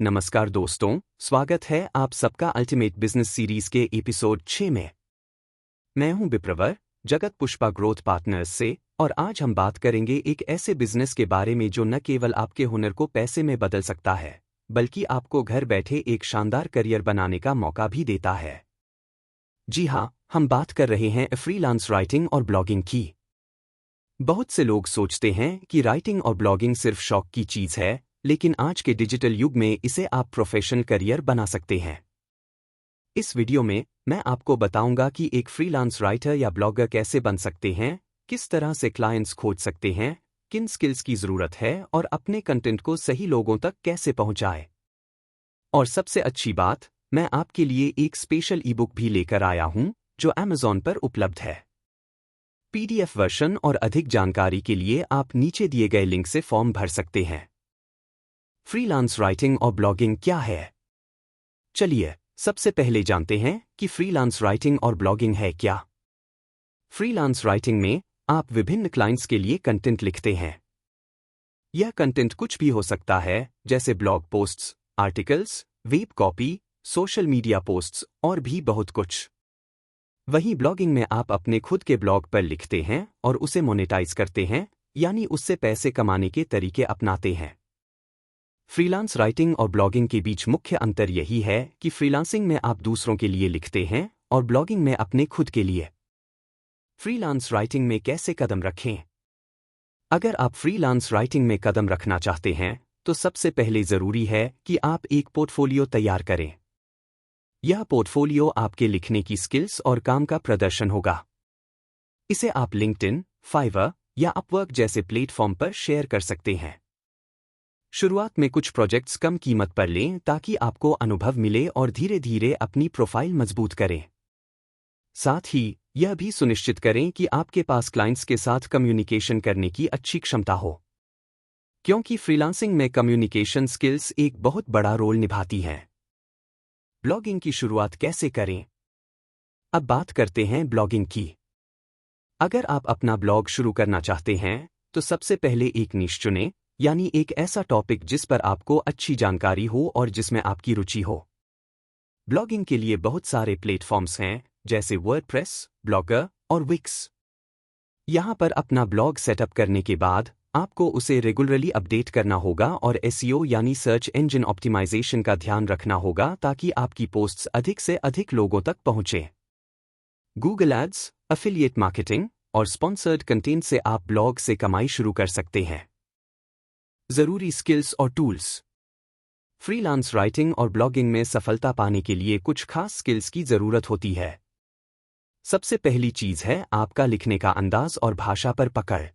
नमस्कार दोस्तों, स्वागत है आप सबका अल्टीमेट बिजनेस सीरीज के एपिसोड 6 में। मैं हूं विप्रवर, जगत पुष्पा ग्रोथ पार्टनर्स से, और आज हम बात करेंगे एक ऐसे बिजनेस के बारे में जो न केवल आपके हुनर को पैसे में बदल सकता है, बल्कि आपको घर बैठे एक शानदार करियर बनाने का मौका भी देता है। जी हां, हम बात कर रहे हैं फ्रीलांस राइटिंग और ब्लॉगिंग की। बहुत से लोग सोचते हैं कि राइटिंग और ब्लॉगिंग सिर्फ शौक की चीज है, लेकिन आज के डिजिटल युग में इसे आप प्रोफेशनल करियर बना सकते हैं। इस वीडियो में मैं आपको बताऊंगा कि एक फ्रीलांस राइटर या ब्लॉगर कैसे बन सकते हैं, किस तरह से क्लाइंट्स खोज सकते हैं, किन स्किल्स की जरूरत है और अपने कंटेंट को सही लोगों तक कैसे पहुंचाए। और सबसे अच्छी बात, मैं आपके लिए एक स्पेशल ई बुक भी लेकर आया हूं जो Amazon पर उपलब्ध है। PDF वर्जन और अधिक जानकारी के लिए आप नीचे दिए गए लिंक से फॉर्म भर सकते हैं। फ्रीलांस राइटिंग और ब्लॉगिंग क्या है? चलिए सबसे पहले जानते हैं कि फ्रीलांस राइटिंग और ब्लॉगिंग है क्या। फ्रीलांस राइटिंग में आप विभिन्न क्लाइंट्स के लिए कंटेंट लिखते हैं। यह कंटेंट कुछ भी हो सकता है, जैसे blog posts, articles, web copy, social media posts और भी बहुत कुछ। वहीं ब्लॉगिंग में आप अपने खुद के ब्लॉग पर लिखते हैं और उसे मोनेटाइज करते हैं, यानी उससे पैसे कमाने के तरीके अपनाते हैं। फ्रीलांस राइटिंग और ब्लॉगिंग के बीच मुख्य अंतर यही है कि फ्रीलांसिंग में आप दूसरों के लिए लिखते हैं और ब्लॉगिंग में अपने खुद के लिए। फ्रीलांस राइटिंग में कैसे कदम रखें? अगर आप फ्रीलांस राइटिंग में कदम रखना चाहते हैं, तो सबसे पहले जरूरी है कि आप एक पोर्टफोलियो तैयार करें। यह पोर्टफोलियो आपके लिखने की स्किल्स और काम का प्रदर्शन होगा। इसे आप लिंक्डइन, फाइवर या अपवर्क जैसे प्लेटफॉर्म पर शेयर कर सकते हैं। शुरुआत में कुछ प्रोजेक्ट्स कम कीमत पर लें ताकि आपको अनुभव मिले और धीरे धीरे अपनी प्रोफाइल मजबूत करें। साथ ही यह भी सुनिश्चित करें कि आपके पास क्लाइंट्स के साथ कम्युनिकेशन करने की अच्छी क्षमता हो, क्योंकि फ्रीलांसिंग में कम्युनिकेशन स्किल्स एक बहुत बड़ा रोल निभाती हैं। ब्लॉगिंग की शुरुआत कैसे करें? अब बात करते हैं ब्लॉगिंग की। अगर आप अपना ब्लॉग शुरू करना चाहते हैं, तो सबसे पहले एक निश चुनें, यानी एक ऐसा टॉपिक जिस पर आपको अच्छी जानकारी हो और जिसमें आपकी रुचि हो। ब्लॉगिंग के लिए बहुत सारे प्लेटफॉर्म्स हैं, जैसे वर्डप्रेस, ब्लॉगर और विक्स। यहां पर अपना ब्लॉग सेटअप करने के बाद आपको उसे रेगुलरली अपडेट करना होगा और एसईओ यानी सर्च इंजन ऑप्टिमाइजेशन का ध्यान रखना होगा ताकि आपकी पोस्ट्स अधिक से अधिक लोगों तक पहुंचे। गूगल एड्स, एफिलिएट मार्केटिंग और स्पॉन्सर्ड कंटेंट से आप ब्लॉग से कमाई शुरू कर सकते हैं। जरूरी स्किल्स और टूल्स। फ्रीलांस राइटिंग और ब्लॉगिंग में सफलता पाने के लिए कुछ खास स्किल्स की जरूरत होती है। सबसे पहली चीज है आपका लिखने का अंदाज और भाषा पर पकड़।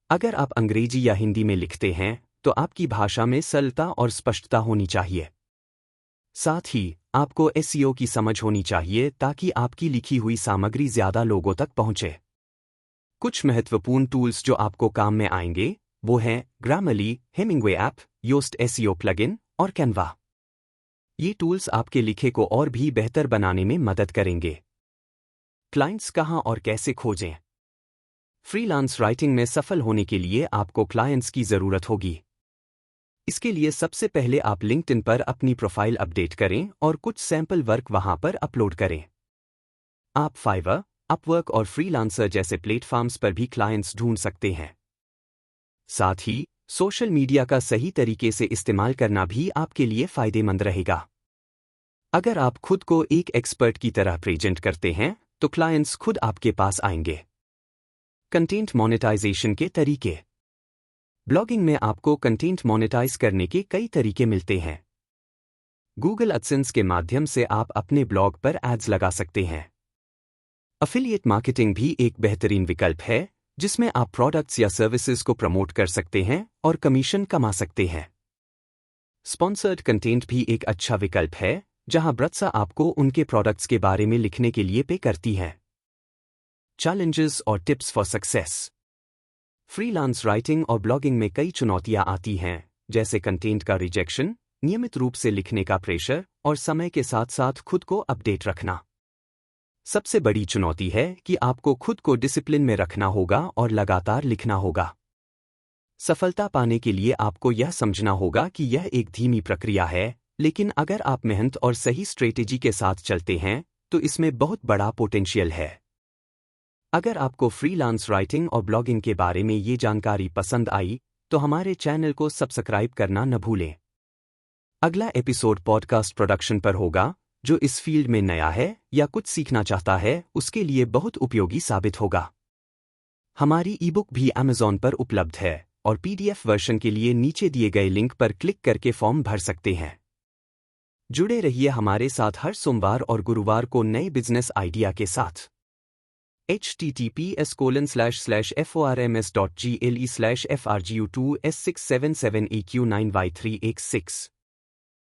अगर आप अंग्रेजी या हिंदी में लिखते हैं, तो आपकी भाषा में सरलता और स्पष्टता होनी चाहिए। साथ ही आपको एसईओ की समझ होनी चाहिए ताकि आपकी लिखी हुई सामग्री ज्यादा लोगों तक पहुंचे। कुछ महत्वपूर्ण टूल्स जो आपको काम में आएंगे वो हैं Grammarly, Hemingway app, Yoast SEO plugin और कैनवा। ये टूल्स आपके लिखे को और भी बेहतर बनाने में मदद करेंगे। क्लाइंट्स कहां और कैसे खोजें? फ्रीलांस राइटिंग में सफल होने के लिए आपको क्लाइंट्स की जरूरत होगी। इसके लिए सबसे पहले आप लिंक्डइन पर अपनी प्रोफाइल अपडेट करें और कुछ सैंपल वर्क वहां पर अपलोड करें। आप फाइवर, अपवर्क और फ्रीलांसर जैसे प्लेटफॉर्म्स पर भी क्लाइंट्स ढूंढ सकते हैं। साथ ही सोशल मीडिया का सही तरीके से इस्तेमाल करना भी आपके लिए फायदेमंद रहेगा। अगर आप खुद को एक एक्सपर्ट की तरह प्रेजेंट करते हैं, तो क्लाइंट्स खुद आपके पास आएंगे। कंटेंट मोनेटाइजेशन के तरीके। ब्लॉगिंग में आपको कंटेंट मोनेटाइज करने के कई तरीके मिलते हैं। गूगल एडसेंस के माध्यम से आप अपने ब्लॉग पर एड्स लगा सकते हैं। एफिलिएट मार्केटिंग भी एक बेहतरीन विकल्प है, जिसमें आप प्रोडक्ट्स या सर्विसेज को प्रमोट कर सकते हैं और कमीशन कमा सकते हैं। स्पॉन्सर्ड कंटेंट भी एक अच्छा विकल्प है, जहां ब्रांड्स आपको उनके प्रोडक्ट्स के बारे में लिखने के लिए पे करती हैं। चैलेंजेस और tips for success. Freelance writing और ब्लॉगिंग में कई चुनौतियां आती हैं, जैसे कंटेंट का रिजेक्शन, नियमित रूप से लिखने का प्रेशर और समय के साथ साथ खुद को अपडेट रखना। सबसे बड़ी चुनौती है कि आपको खुद को डिसिप्लिन में रखना होगा और लगातार लिखना होगा। सफलता पाने के लिए आपको यह समझना होगा कि यह एक धीमी प्रक्रिया है, लेकिन अगर आप मेहनत और सही स्ट्रेटेजी के साथ चलते हैं, तो इसमें बहुत बड़ा पोटेंशियल है। अगर आपको फ्रीलांस राइटिंग और ब्लॉगिंग के बारे में ये जानकारी पसंद आई, तो हमारे चैनल को सब्सक्राइब करना न भूलें। अगला एपिसोड पॉडकास्ट प्रोडक्शन पर होगा, जो इस फील्ड में नया है या कुछ सीखना चाहता है, उसके लिए बहुत उपयोगी साबित होगा। हमारी ईबुक भी अमेज़ॉन पर उपलब्ध है और पीडीएफ वर्जन के लिए नीचे दिए गए लिंक पर क्लिक करके फॉर्म भर सकते हैं। जुड़े रहिए हमारे साथ हर सोमवार और गुरुवार को नए बिजनेस आइडिया के साथ। https://forms.gle/frgu2s677eq9y386